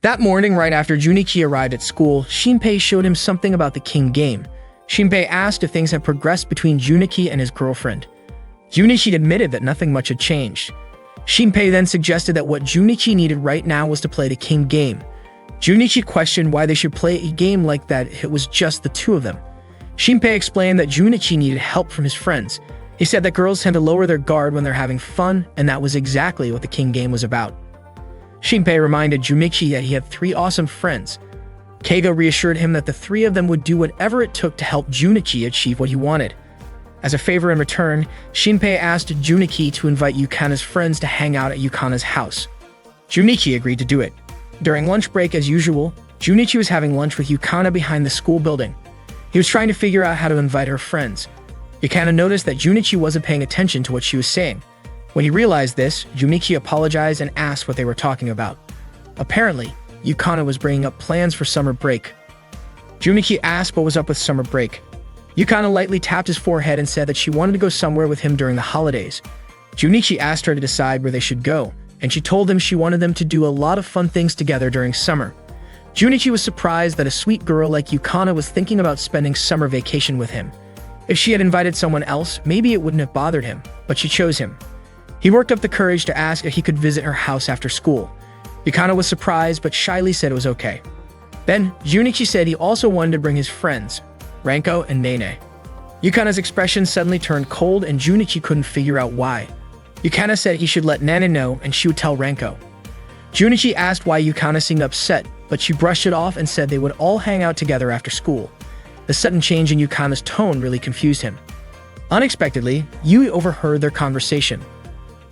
That morning, right after Junichi arrived at school, Shinpei showed him something about the king game. Shinpei asked if things had progressed between Junichi and his girlfriend. Junichi admitted that nothing much had changed. Shinpei then suggested that what Junichi needed right now was to play the king game. Junichi questioned why they should play a game like that if it was just the two of them. Shinpei explained that Junichi needed help from his friends. He said that girls tend to lower their guard when they're having fun, and that was exactly what the king game was about. Shinpei reminded Junichi that he had 3 awesome friends. Keigo reassured him that the 3 of them would do whatever it took to help Junichi achieve what he wanted. As a favor in return, Shinpei asked Junichi to invite Yukana's friends to hang out at Yukana's house. Junichi agreed to do it. During lunch break, as usual, Junichi was having lunch with Yukana behind the school building. He was trying to figure out how to invite her friends. Yukana noticed that Junichi wasn't paying attention to what she was saying. When he realized this, Junichi apologized and asked what they were talking about. Apparently, Yukana was bringing up plans for summer break. Junichi asked what was up with summer break. Yukana lightly tapped his forehead and said that she wanted to go somewhere with him during the holidays. Junichi asked her to decide where they should go, and she told him she wanted them to do a lot of fun things together during summer. Junichi was surprised that a sweet girl like Yukana was thinking about spending summer vacation with him. If she had invited someone else, maybe it wouldn't have bothered him, but she chose him. He worked up the courage to ask if he could visit her house after school. Yukana was surprised, but shyly said it was okay. Then, Junichi said he also wanted to bring his friends, Ranko and Nene. Yukana's expression suddenly turned cold, and Junichi couldn't figure out why. Yukana said he should let Nene know and she would tell Ranko. Junichi asked why Yukana seemed upset, but she brushed it off and said they would all hang out together after school. The sudden change in Yukana's tone really confused him. Unexpectedly, Yui overheard their conversation.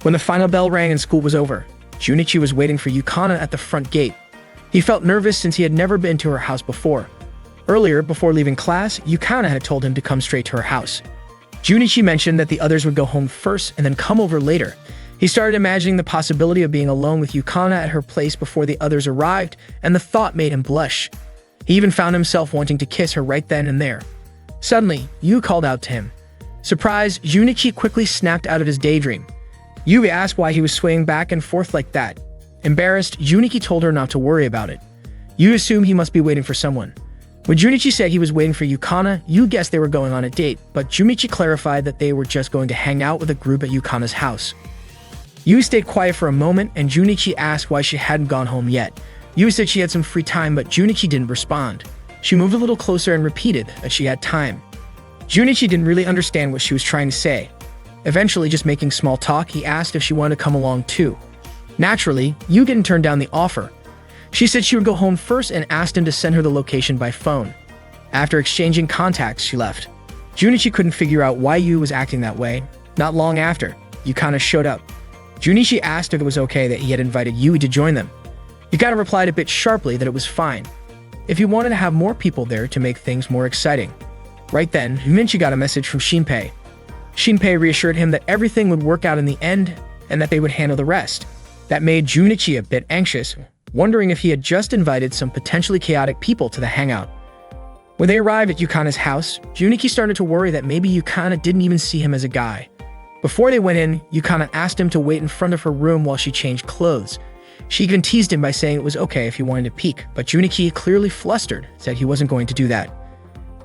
When the final bell rang and school was over, Junichi was waiting for Yukana at the front gate. He felt nervous since he had never been to her house before. Earlier, before leaving class, Yukana had told him to come straight to her house. Junichi mentioned that the others would go home first and then come over later. He started imagining the possibility of being alone with Yukana at her place before the others arrived, and the thought made him blush. He even found himself wanting to kiss her right then and there. Suddenly, Yu called out to him. Surprised, Junichi quickly snapped out of his daydream. Yui asked why he was swaying back and forth like that. Embarrassed, Junichi told her not to worry about it. Yu assumed he must be waiting for someone. When Junichi said he was waiting for Yukana, Yu guessed they were going on a date, but Junichi clarified that they were just going to hang out with a group at Yukana's house. Yu stayed quiet for a moment, and Junichi asked why she hadn't gone home yet. Yu said she had some free time, but Junichi didn't respond. She moved a little closer and repeated that she had time. Junichi didn't really understand what she was trying to say. Eventually, just making small talk, he asked if she wanted to come along too. Naturally, Yu didn't turn down the offer. She said she would go home first and asked him to send her the location by phone. After exchanging contacts, she left. Junichi couldn't figure out why Yu was acting that way. Not long after, Yukana showed up. Junichi asked if it was okay that he had invited Yui to join them. Yukana replied a bit sharply that it was fine, if he wanted to have more people there to make things more exciting. Right then, Minchi got a message from Shinpei. Shinpei reassured him that everything would work out in the end and that they would handle the rest. That made Junichi a bit anxious, wondering if he had just invited some potentially chaotic people to the hangout. When they arrived at Yukana's house, Junichi started to worry that maybe Yukana didn't even see him as a guy. Before they went in, Yukana asked him to wait in front of her room while she changed clothes. She even teased him by saying it was okay if he wanted to peek, but Junichi, clearly flustered, said he wasn't going to do that.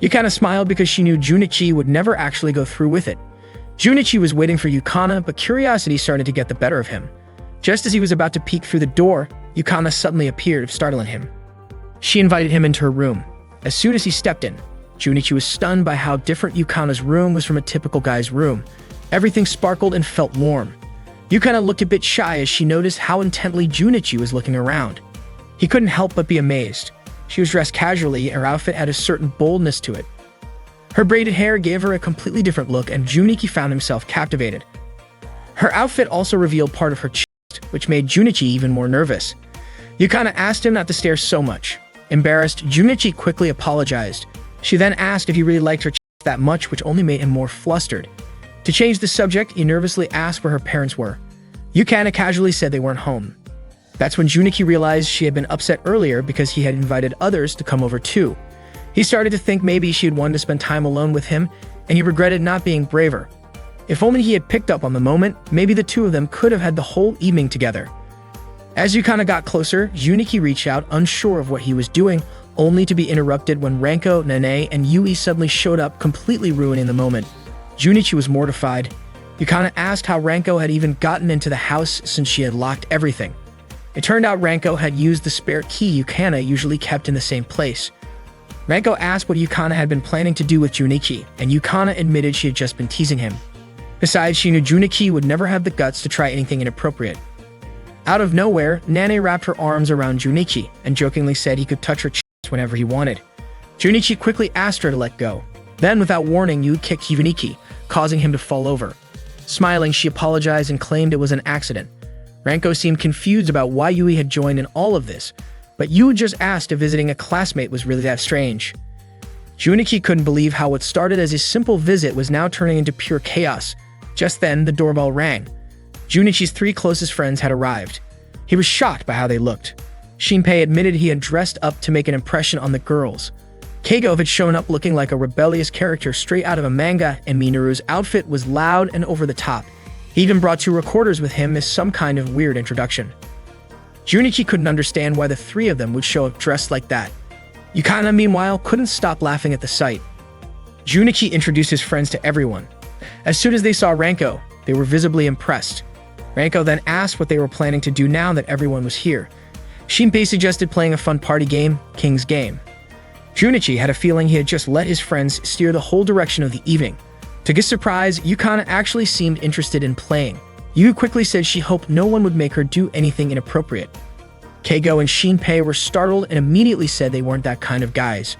Yukana smiled because she knew Junichi would never actually go through with it. Junichi was waiting for Yukana, but curiosity started to get the better of him. Just as he was about to peek through the door, Yukana suddenly appeared, startling him. She invited him into her room. As soon as he stepped in, Junichi was stunned by how different Yukana's room was from a typical guy's room. Everything sparkled and felt warm. Yukana looked a bit shy as she noticed how intently Junichi was looking around. He couldn't help but be amazed. She was dressed casually, and her outfit had a certain boldness to it. Her braided hair gave her a completely different look, and Junichi found himself captivated. Her outfit also revealed part of her chest, which made Junichi even more nervous. Yukana asked him not to stare so much. Embarrassed, Junichi quickly apologized. She then asked if he really liked her chest that much, which only made him more flustered. To change the subject, he nervously asked where her parents were. Yukana casually said they weren't home. That's when Junichi realized she had been upset earlier because he had invited others to come over too. He started to think maybe she had wanted to spend time alone with him, and he regretted not being braver. If only he had picked up on the moment, maybe the two of them could have had the whole evening together. As Yukana got closer, Junichi reached out, unsure of what he was doing, only to be interrupted when Renko, Nene, and Yui suddenly showed up, completely ruining the moment. Junichi was mortified. Yukana asked how Renko had even gotten into the house since she had locked everything. It turned out Renko had used the spare key Yukana usually kept in the same place. Renko asked what Yukana had been planning to do with Junichi, and Yukana admitted she had just been teasing him. Besides, she knew Junichi would never have the guts to try anything inappropriate. Out of nowhere, Nane wrapped her arms around Junichi and jokingly said he could touch her chest whenever he wanted. Junichi quickly asked her to let go. Then, without warning, Yui kicked Junichi, causing him to fall over. Smiling, she apologized and claimed it was an accident. Renko seemed confused about why Yui had joined in all of this, but Yui just asked if visiting a classmate was really that strange. Junichi couldn't believe how what started as a simple visit was now turning into pure chaos. Just then, the doorbell rang. Junichi's 3 closest friends had arrived. He was shocked by how they looked. Shinpei admitted he had dressed up to make an impression on the girls. Keigo had shown up looking like a rebellious character straight out of a manga, and Minoru's outfit was loud and over the top. He even brought 2 recorders with him as some kind of weird introduction. Junichi couldn't understand why the 3 of them would show up dressed like that. Yukana, meanwhile, couldn't stop laughing at the sight. Junichi introduced his friends to everyone. As soon as they saw Renko, they were visibly impressed. Renko then asked what they were planning to do now that everyone was here. Shinpei suggested playing a fun party game, King's Game. Junichi had a feeling he had just let his friends steer the whole direction of the evening. To his surprise, Yukana actually seemed interested in playing. Yu quickly said she hoped no one would make her do anything inappropriate. Keigo and Shinpei were startled and immediately said they weren't that kind of guys.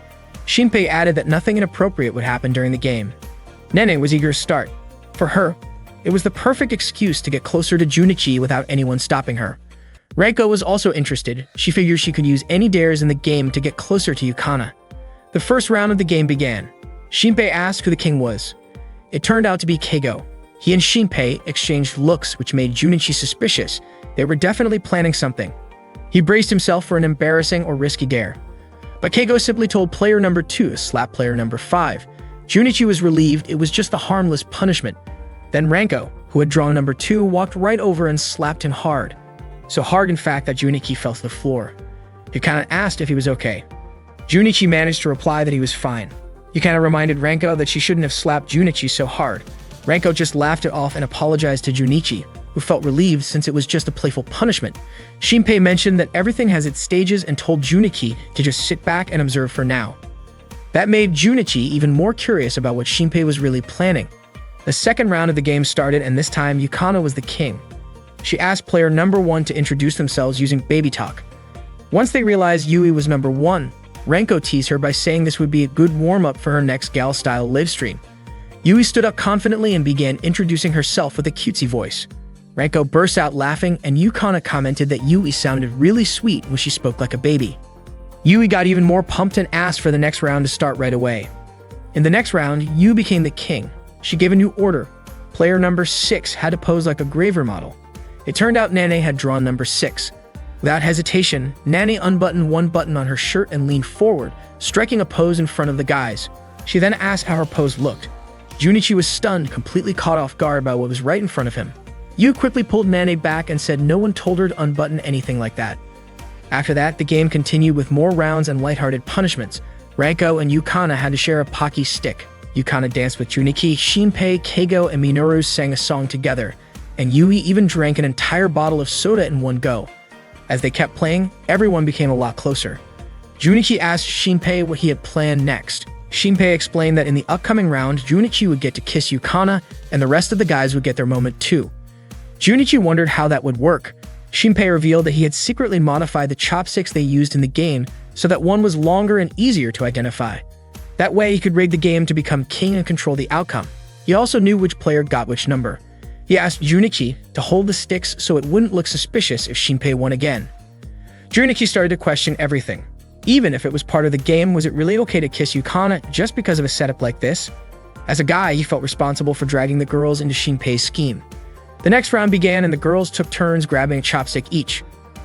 Shinpei added that nothing inappropriate would happen during the game. Nene was eager to start. For her, it was the perfect excuse to get closer to Junichi without anyone stopping her. Renko was also interested. She figured she could use any dares in the game to get closer to Yukana. The first round of the game began. Shinpei asked who the king was. It turned out to be Keigo. He and Shinpei exchanged looks which made Junichi suspicious. They were definitely planning something. He braced himself for an embarrassing or risky dare. But Keigo simply told player number 2 to slap player number 5. Junichi was relieved it was just a harmless punishment. Then Renko, who had drawn number 2, walked right over and slapped him hard. So hard, in fact, that Junichi fell to the floor. Yukana asked if he was okay. Junichi managed to reply that he was fine. Yukana reminded Renko that she shouldn't have slapped Junichi so hard. Renko just laughed it off and apologized to Junichi, who felt relieved since it was just a playful punishment. Shinpei mentioned that everything has its stages and told Junichi to just sit back and observe for now. That made Junichi even more curious about what Shinpei was really planning. The second round of the game started, and this time Yukana was the king. She asked player number 1 to introduce themselves using baby talk. Once they realized Yui was number 1, Renko teased her by saying this would be a good warm-up for her next gal-style livestream. Yui stood up confidently and began introducing herself with a cutesy voice. Renko burst out laughing, and Yukana commented that Yui sounded really sweet when she spoke like a baby. Yui got even more pumped and asked for the next round to start right away. In the next round, Yui became the king. She gave a new order. Player number 6 had to pose like a graver model. It turned out Nane had drawn number 6. Without hesitation, Nane unbuttoned one button on her shirt and leaned forward, striking a pose in front of the guys. She then asked how her pose looked. Junichi was stunned, completely caught off guard by what was right in front of him. Yu quickly pulled Nane back and said no one told her to unbutton anything like that. After that, the game continued with more rounds and lighthearted punishments. Renko and Yukana had to share a Pocky stick. Yukana danced with Junichi, Shinpei, Keigo, and Minoru sang a song together, and Yui even drank an entire bottle of soda in one go. As they kept playing, everyone became a lot closer. Junichi asked Shinpei what he had planned next. Shinpei explained that in the upcoming round, Junichi would get to kiss Yukana, and the rest of the guys would get their moment too. Junichi wondered how that would work. Shinpei revealed that he had secretly modified the chopsticks they used in the game so that one was longer and easier to identify. That way, he could rig the game to become king and control the outcome. He also knew which player got which number. He asked Junichi to hold the sticks so it wouldn't look suspicious if Shinpei won again. Junichi started to question everything. Even if it was part of the game, was it really okay to kiss Yukana just because of a setup like this? As a guy, he felt responsible for dragging the girls into Shinpei's scheme. The next round began and the girls took turns grabbing a chopstick each.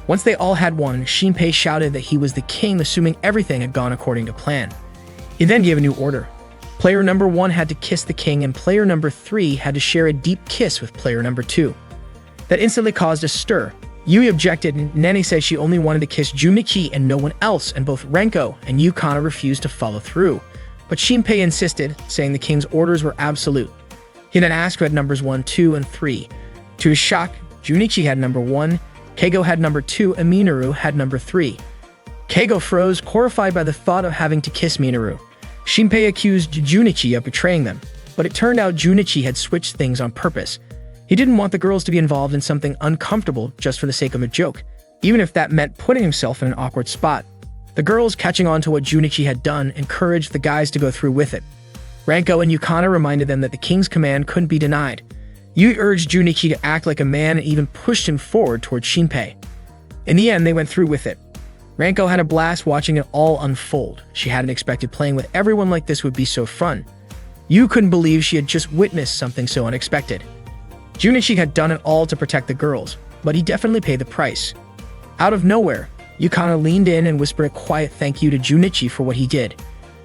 Once they all had one, Shinpei shouted that he was the king, assuming everything had gone according to plan. He then gave a new order. Player number 1 had to kiss the king, and player number 3 had to share a deep kiss with player number 2. That instantly caused a stir. Yui objected, and Nene said she only wanted to kiss Junichi and no one else, and both Renko and Yukana refused to follow through. But Shinpei insisted, saying the king's orders were absolute. He then asked who had numbers 1, 2, and 3. To his shock, Junichi had number 1, Keigo had number 2, and Minoru had number 3. Keigo froze, horrified by the thought of having to kiss Minoru. Shinpei accused Junichi of betraying them, but it turned out Junichi had switched things on purpose. He didn't want the girls to be involved in something uncomfortable just for the sake of a joke, even if that meant putting himself in an awkward spot. The girls, catching on to what Junichi had done, encouraged the guys to go through with it. Renko and Yukana reminded them that the king's command couldn't be denied. Yui urged Junichi to act like a man and even pushed him forward towards Shinpei. In the end, they went through with it. Renko had a blast watching it all unfold. She hadn't expected playing with everyone like this would be so fun. Yui couldn't believe she had just witnessed something so unexpected. Junichi had done it all to protect the girls, but he definitely paid the price. Out of nowhere, Yukana leaned in and whispered a quiet thank you to Junichi for what he did.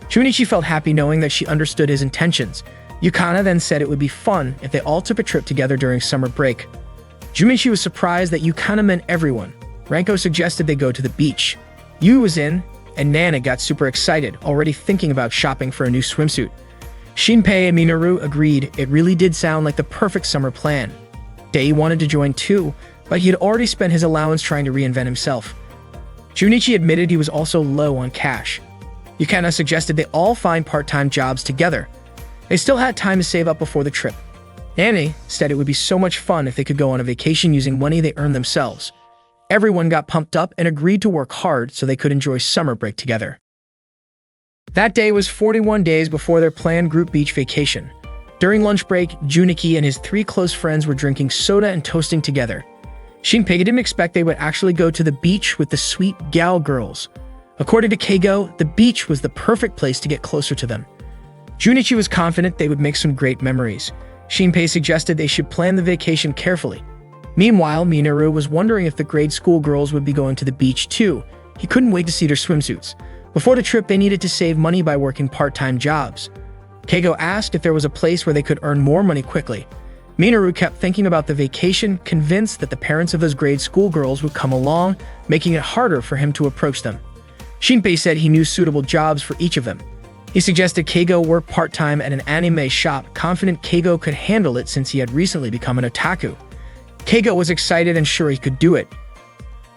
Junichi felt happy knowing that she understood his intentions. Yukana then said it would be fun if they all took a trip together during summer break. Junichi was surprised that Yukana meant everyone. Renko suggested they go to the beach. Yui was in, and Nana got super excited, already thinking about shopping for a new swimsuit. Shinpei and Minoru agreed it really did sound like the perfect summer plan. Dei wanted to join too, but he had already spent his allowance trying to reinvent himself. Junichi admitted he was also low on cash. Yukana suggested they all find part-time jobs together. They still had time to save up before the trip. Nani said it would be so much fun if they could go on a vacation using money they earned themselves. Everyone got pumped up and agreed to work hard so they could enjoy summer break together. That day was 41 days before their planned group beach vacation. During lunch break, Junichi and his 3 close friends were drinking soda and toasting together. Shinpei didn't expect they would actually go to the beach with the sweet gal girls. According to Keigo, the beach was the perfect place to get closer to them. Junichi was confident they would make some great memories. Shinpei suggested they should plan the vacation carefully. Meanwhile, Minoru was wondering if the grade school girls would be going to the beach too. He couldn't wait to see their swimsuits. Before the trip, they needed to save money by working part-time jobs. Keigo asked if there was a place where they could earn more money quickly. Minoru kept thinking about the vacation, convinced that the parents of those grade school girls would come along, making it harder for him to approach them. Shinpei said he knew suitable jobs for each of them. He suggested Keigo work part-time at an anime shop, confident Keigo could handle it since he had recently become an otaku. Keigo was excited and sure he could do it.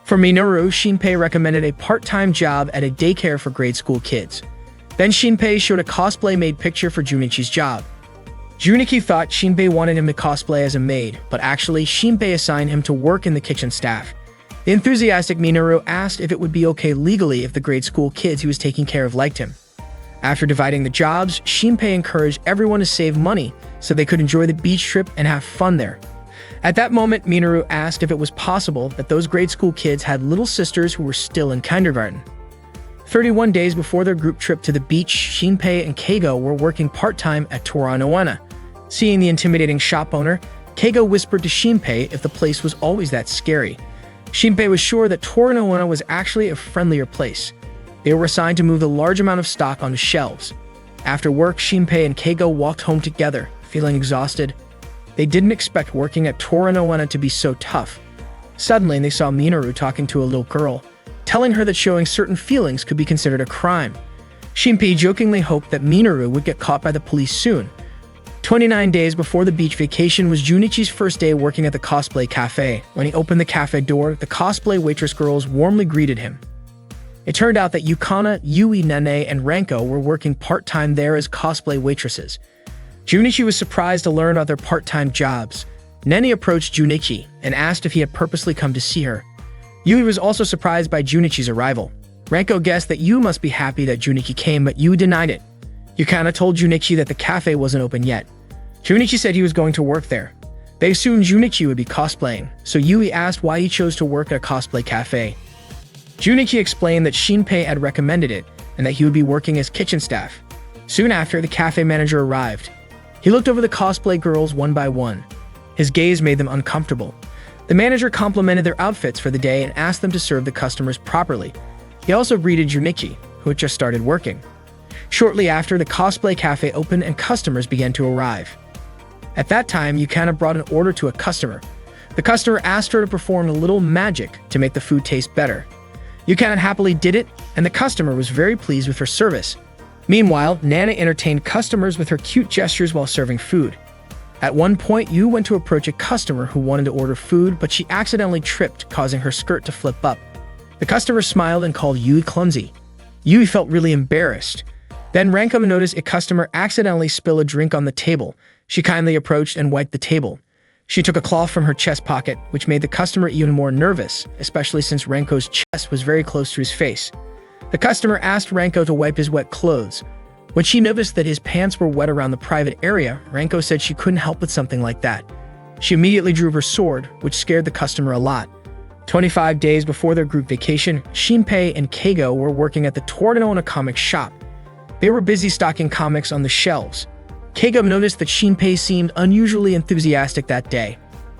For Minoru, Shinpei recommended a part-time job at a daycare for grade school kids. Then Shinpei showed a cosplay-made picture for Junichi's job. Junichi thought Shinpei wanted him to cosplay as a maid, but actually Shinpei assigned him to work in the kitchen staff. The enthusiastic Minoru asked if it would be okay legally if the grade school kids he was taking care of liked him. After dividing the jobs, Shinpei encouraged everyone to save money so they could enjoy the beach trip and have fun there. At that moment, Minoru asked if it was possible that those grade school kids had little sisters who were still in kindergarten. 31 days before their group trip to the beach, Shinpei and Keigo were working part-time at Tora no Onna. Seeing the intimidating shop owner, Keigo whispered to Shinpei if the place was always that scary. Shinpei was sure that Tora no Onna was actually a friendlier place. They were assigned to move a large amount of stock onto shelves. After work, Shinpei and Keigo walked home together, feeling exhausted. They didn't expect working at Tora no Onna to be so tough. Suddenly, they saw Minoru talking to a little girl, telling her that showing certain feelings could be considered a crime. Shinpei jokingly hoped that Minoru would get caught by the police soon. 29 days before the beach vacation was Junichi's first day working at the cosplay cafe. When he opened the cafe door, the cosplay waitress girls warmly greeted him. It turned out that Yukana, Yui, Nene, and Renko were working part-time there as cosplay waitresses. Junichi was surprised to learn about their part-time jobs. Nene approached Junichi and asked if he had purposely come to see her. Yui was also surprised by Junichi's arrival. Renko guessed that Yui must be happy that Junichi came, but Yui denied it. Yukana told Junichi that the cafe wasn't open yet. Junichi said he was going to work there. They assumed Junichi would be cosplaying, so Yui asked why he chose to work at a cosplay cafe. Junichi explained that Shinpei had recommended it and that he would be working as kitchen staff. Soon after, the cafe manager arrived. He looked over the cosplay girls one by one. His gaze made them uncomfortable. The manager complimented their outfits for the day and asked them to serve the customers properly. He also greeted Junichi, who had just started working. Shortly after, the cosplay cafe opened and customers began to arrive. At that time, Yukana brought an order to a customer. The customer asked her to perform a little magic to make the food taste better. Yukana happily did it, and the customer was very pleased with her service. Meanwhile, Nana entertained customers with her cute gestures while serving food. At one point, Yu went to approach a customer who wanted to order food, but she accidentally tripped, causing her skirt to flip up. The customer smiled and called Yui clumsy. Yui felt really embarrassed. Then Ranko noticed a customer accidentally spill a drink on the table. She kindly approached and wiped the table. She took a cloth from her chest pocket, which made the customer even more nervous, especially since Ranko's chest was very close to his face. The customer asked Ranko to wipe his wet clothes. When she noticed that his pants were wet around the private area, Ranko said she couldn't help with something like that. She immediately drew her sword, which scared the customer a lot. 25 days before their group vacation, Shinpei and Keigo were working at the Torino comic shop. They were busy stocking comics on the shelves. Keigo noticed that Shinpei seemed unusually enthusiastic that day.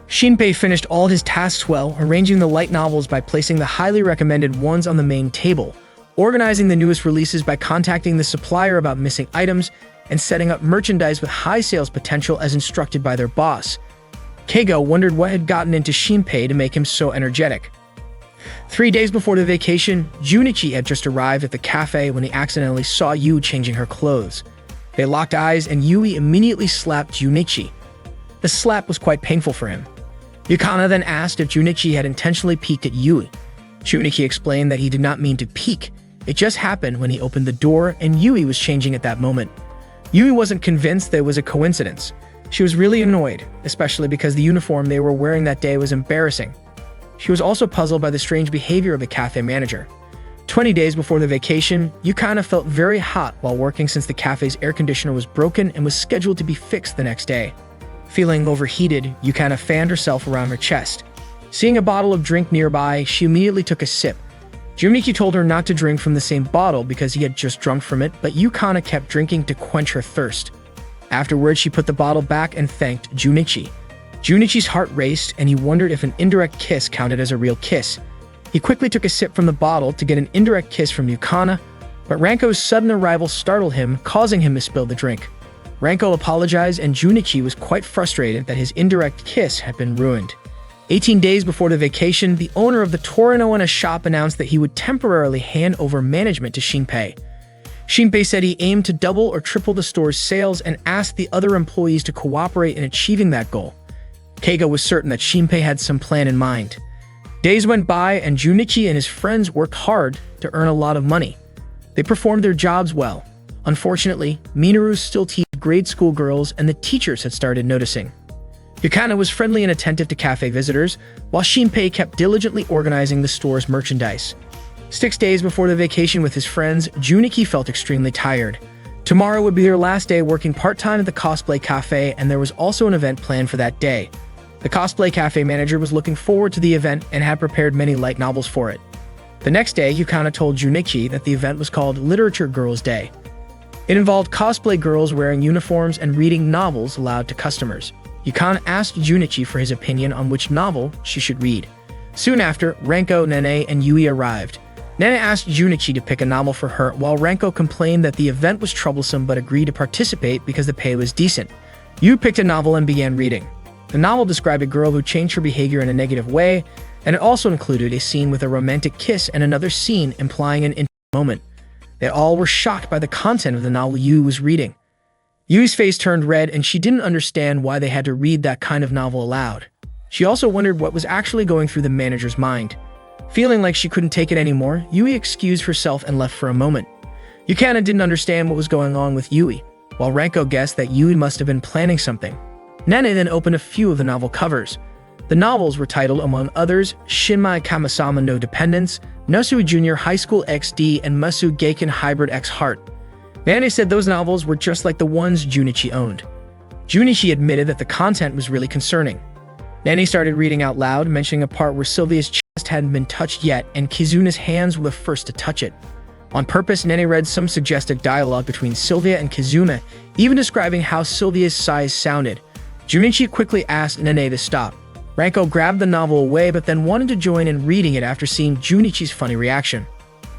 Shinpei finished all his tasks well, arranging the light novels by placing the highly recommended ones on the main table, organizing the newest releases by contacting the supplier about missing items, and setting up merchandise with high sales potential as instructed by their boss. Keigo wondered what had gotten into Shinpei to make him so energetic. 3 days before the vacation, Junichi had just arrived at the cafe when he accidentally saw Yu changing her clothes. They locked eyes and Yui immediately slapped Junichi. The slap was quite painful for him. Yukana then asked if Junichi had intentionally peeked at Yui. Junichi explained that he did not mean to peek. It just happened when he opened the door and Yui was changing at that moment. Yui wasn't convinced that it was a coincidence. She was really annoyed, especially because the uniform they were wearing that day was embarrassing. She was also puzzled by the strange behavior of the cafe manager. 20 days before the vacation, Yukana felt very hot while working since the cafe's air conditioner was broken and was scheduled to be fixed the next day. Feeling overheated, Yukana fanned herself around her chest. Seeing a bottle of drink nearby, she immediately took a sip. Junichi told her not to drink from the same bottle because he had just drunk from it, but Yukana kept drinking to quench her thirst. Afterwards, she put the bottle back and thanked Junichi. Junichi's heart raced, and he wondered if an indirect kiss counted as a real kiss. He quickly took a sip from the bottle to get an indirect kiss from Yukana, but Ranko's sudden arrival startled him, causing him to spill the drink. Ranko apologized, and Junichi was quite frustrated that his indirect kiss had been ruined. 18 days before the vacation, the owner of the Torino shop announced that he would temporarily hand over management to Shinpei. Shinpei said he aimed to double or triple the store's sales and asked the other employees to cooperate in achieving that goal. Keigo was certain that Shinpei had some plan in mind. Days went by and Junichi and his friends worked hard to earn a lot of money. They performed their jobs well. Unfortunately, Minoru still teased grade school girls and the teachers had started noticing. Yukana was friendly and attentive to cafe visitors, while Shinpei kept diligently organizing the store's merchandise. 6 days before the vacation with his friends, Junichi felt extremely tired. Tomorrow would be their last day working part-time at the cosplay cafe, and there was also an event planned for that day. The cosplay cafe manager was looking forward to the event and had prepared many light novels for it. The next day, Yukana told Junichi that the event was called Literature Girls Day. It involved cosplay girls wearing uniforms and reading novels aloud to customers. Yukana asked Junichi for his opinion on which novel she should read. Soon after, Ranko, Nene, and Yui arrived. Nene asked Junichi to pick a novel for her, while Ranko complained that the event was troublesome but agreed to participate because the pay was decent. Yui picked a novel and began reading. The novel described a girl who changed her behavior in a negative way, and it also included a scene with a romantic kiss and another scene implying an intimate moment. They all were shocked by the content of the novel Yui was reading. Yui's face turned red and she didn't understand why they had to read that kind of novel aloud. She also wondered what was actually going through the manager's mind. Feeling like she couldn't take it anymore, Yui excused herself and left for a moment. Yukana didn't understand what was going on with Yui, while Ranko guessed that Yui must have been planning something. Nene then opened a few of the novel covers. The novels were titled, among others, Shinmai Kamasama no Dependence, Nosu Junior High School XD, and Musu Geiken Hybrid X Heart. Nene said those novels were just like the ones Junichi owned. Junichi admitted that the content was really concerning. Nene started reading out loud, mentioning a part where Sylvia's chest hadn't been touched yet and Kizuna's hands were the first to touch it. On purpose, Nene read some suggestive dialogue between Sylvia and Kizuna, even describing how Sylvia's sighs sounded. Junichi quickly asked Nene to stop. Ranko grabbed the novel away but then wanted to join in reading it after seeing Junichi's funny reaction.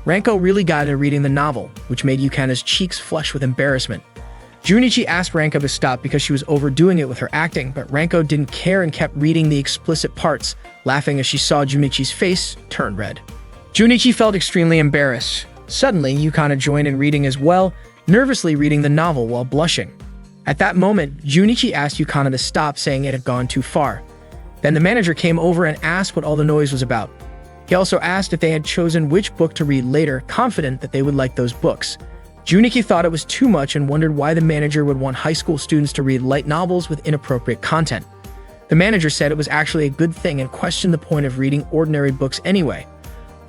Ranko really got into reading the novel, which made Yukana's cheeks flush with embarrassment. Junichi asked Ranko to stop because she was overdoing it with her acting, but Ranko didn't care and kept reading the explicit parts, laughing as she saw Junichi's face turn red. Junichi felt extremely embarrassed. Suddenly, Yukana joined in reading as well, nervously reading the novel while blushing. At that moment, Junichi asked Yukana to stop, saying it had gone too far. Then the manager came over and asked what all the noise was about. He also asked if they had chosen which book to read later, confident that they would like those books. Junichi thought it was too much and wondered why the manager would want high school students to read light novels with inappropriate content. The manager said it was actually a good thing and questioned the point of reading ordinary books anyway.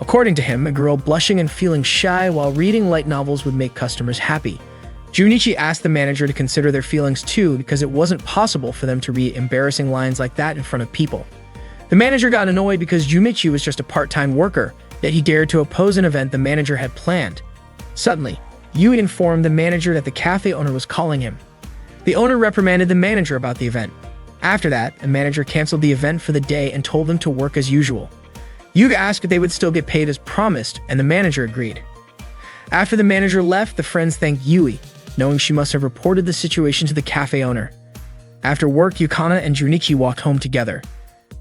According to him, a girl blushing and feeling shy while reading light novels would make customers happy. Junichi asked the manager to consider their feelings too because it wasn't possible for them to read embarrassing lines like that in front of people. The manager got annoyed because Junichi was just a part-time worker, yet he dared to oppose an event the manager had planned. Suddenly, Yui informed the manager that the cafe owner was calling him. The owner reprimanded the manager about the event. After that, the manager canceled the event for the day and told them to work as usual. Yui asked if they would still get paid as promised, and the manager agreed. After the manager left, the friends thanked Yui, knowing she must have reported the situation to the cafe owner. After work, Yukana and Junichi walked home together.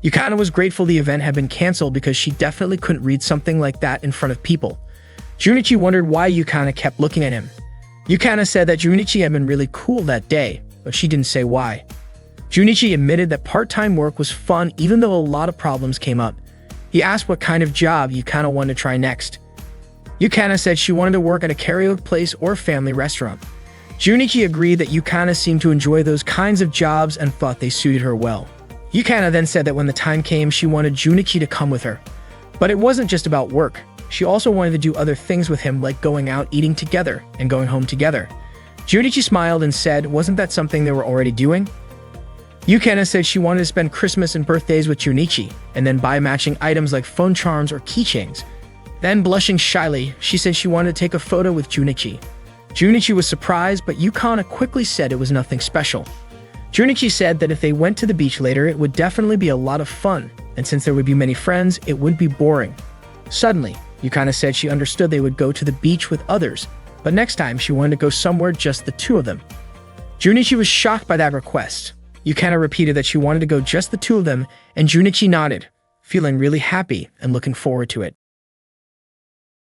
Yukana was grateful the event had been canceled because she definitely couldn't read something like that in front of people. Junichi wondered why Yukana kept looking at him. Yukana said that Junichi had been really cool that day, but she didn't say why. Junichi admitted that part-time work was fun even though a lot of problems came up. He asked what kind of job Yukana wanted to try next. Yukana said she wanted to work at a karaoke place or family restaurant. Junichi agreed that Yukana seemed to enjoy those kinds of jobs and thought they suited her well. Yukana then said that when the time came, she wanted Junichi to come with her. But it wasn't just about work. She also wanted to do other things with him, like going out eating together and going home together. Junichi smiled and said, wasn't that something they were already doing? Yukana said she wanted to spend Christmas and birthdays with Junichi, and then buy matching items like phone charms or keychains. Then, blushing shyly, she said she wanted to take a photo with Junichi. Junichi was surprised, but Yukana quickly said it was nothing special. Junichi said that if they went to the beach later, it would definitely be a lot of fun, and since there would be many friends, it wouldn't be boring. Suddenly, Yukana said she understood they would go to the beach with others, but next time she wanted to go somewhere just the two of them. Junichi was shocked by that request. Yukana repeated that she wanted to go just the two of them, and Junichi nodded, feeling really happy and looking forward to it.